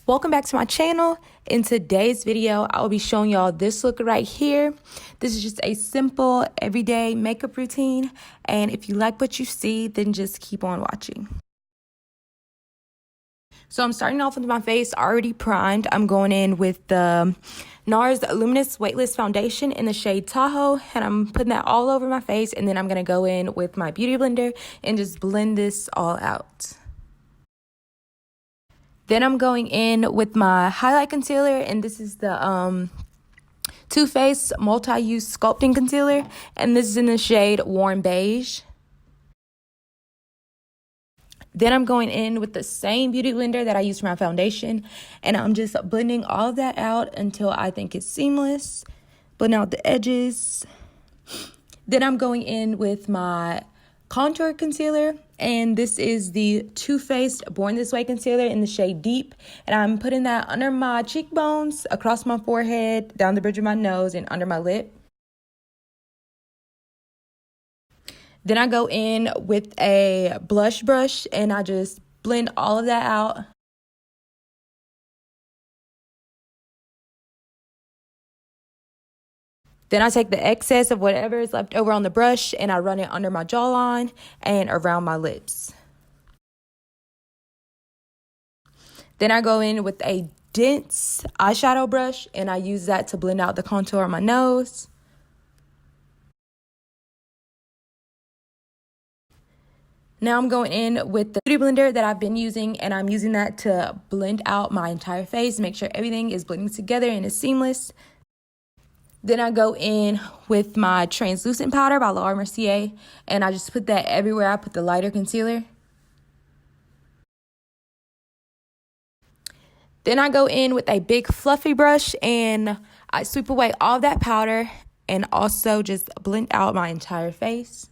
Welcome back to my channel. In today's video, I will be showing y'all this look right here. This is just a simple everyday makeup routine, and if you like what you see, then just keep on watching. So I'm starting off with my face already primed. I'm going in with the NARS Luminous Weightless Foundation in the shade Tahoe, and I'm putting that all over my face, and then I'm going to go in with my beauty blender and just blend this all out. Then I'm going in with my highlight concealer, and this is the Too Faced Multi-Use Sculpting Concealer, and this is in the shade Warm Beige. Then I'm going in with the same beauty blender that I used for my foundation, and I'm just blending all of that out until I think it's seamless. Blending out the edges. Then I'm going in with my contour concealer, and this is the Too Faced Born This Way concealer in the shade Deep, and I'm putting that under my cheekbones, across my forehead, down the bridge of my nose, and under my lip. Then I go in with a blush brush and I just blend all of that out. Then I take the excess of whatever is left over on the brush and I run it under my jawline and around my lips. Then I go in with a dense eyeshadow brush and I use that to blend out the contour of my nose. Now I'm going in with the beauty blender that I've been using, and I'm using that to blend out my entire face, make sure everything is blending together and is seamless. Then I go in with my translucent powder by Laura Mercier, and I just put that everywhere I put the lighter concealer. Then I go in with a big fluffy brush and I sweep away all of that powder and also just blend out my entire face.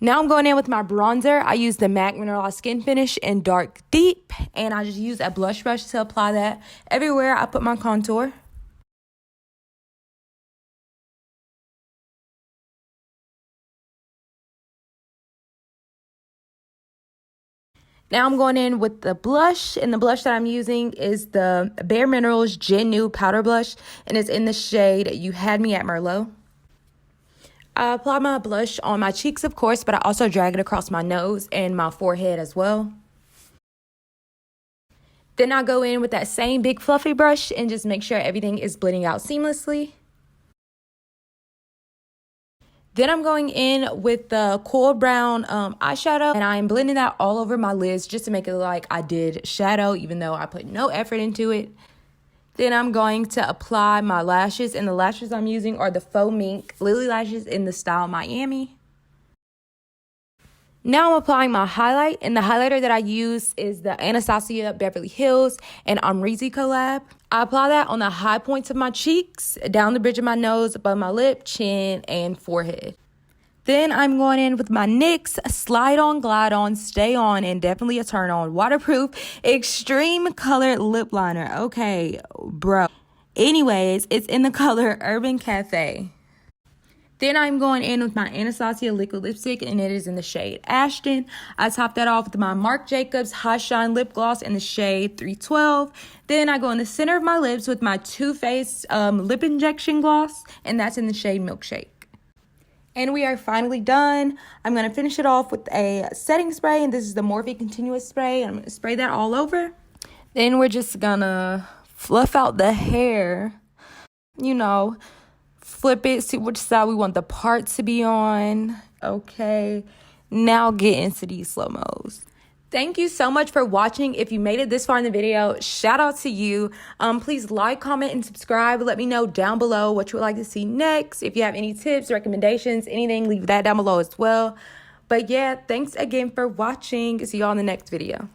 Now I'm going in with my bronzer. I use the MAC Mineralized Skin Finish in Dark Deep, and I just use a blush brush to apply that everywhere I put my contour. Now I'm going in with the blush, and the blush that I'm using is the Bare Minerals Gen Nude Powder Blush, and it's in the shade You Had Me at Merlot. I apply my blush on my cheeks, of course, but I also drag it across my nose and my forehead as well. Then I go in with that same big fluffy brush and just make sure everything is blending out seamlessly. Then I'm going in with the cool brown eyeshadow, and I'm blending that all over my lids just to make it look like I did shadow, even though I put no effort into it. Then I'm going to apply my lashes, and the lashes I'm using are the Faux Mink Lily Lashes in the style Miami. Now I'm applying my highlight, and the highlighter that I use is the Anastasia Beverly Hills and Amrezy collab. I apply that on the high points of my cheeks, down the bridge of my nose, above my lip, chin, and forehead. Then I'm going in with my NYX Slide On, Glide On, Stay On, and Definitely a Turn On Waterproof Extreme Color Lip Liner. Okay, bro. Anyways, it's in the color Urban Cafe. Then I'm going in with my Anastasia liquid lipstick, and it is in the shade Ashton. I top that off with my Marc Jacobs High Shine lip gloss in the shade 312. Then I go in the center of my lips with my Too Faced lip injection gloss, and that's in the shade Milkshake. And we are finally done. I'm going to finish it off with a setting spray, and this is the Morphe Continuous Spray. I'm going to spray that all over. Then we're just going to fluff out the hair, you know, flip it, see which side we want the part to be on. Okay, now get into these slow-mos. Thank you so much for watching. If you made it this far in the video, shout out to you. Please like, comment, and subscribe. Let me know down below what you would like to see next. If you have any tips, recommendations, anything, leave that down below as well. But yeah, thanks again for watching. See you all in the next video.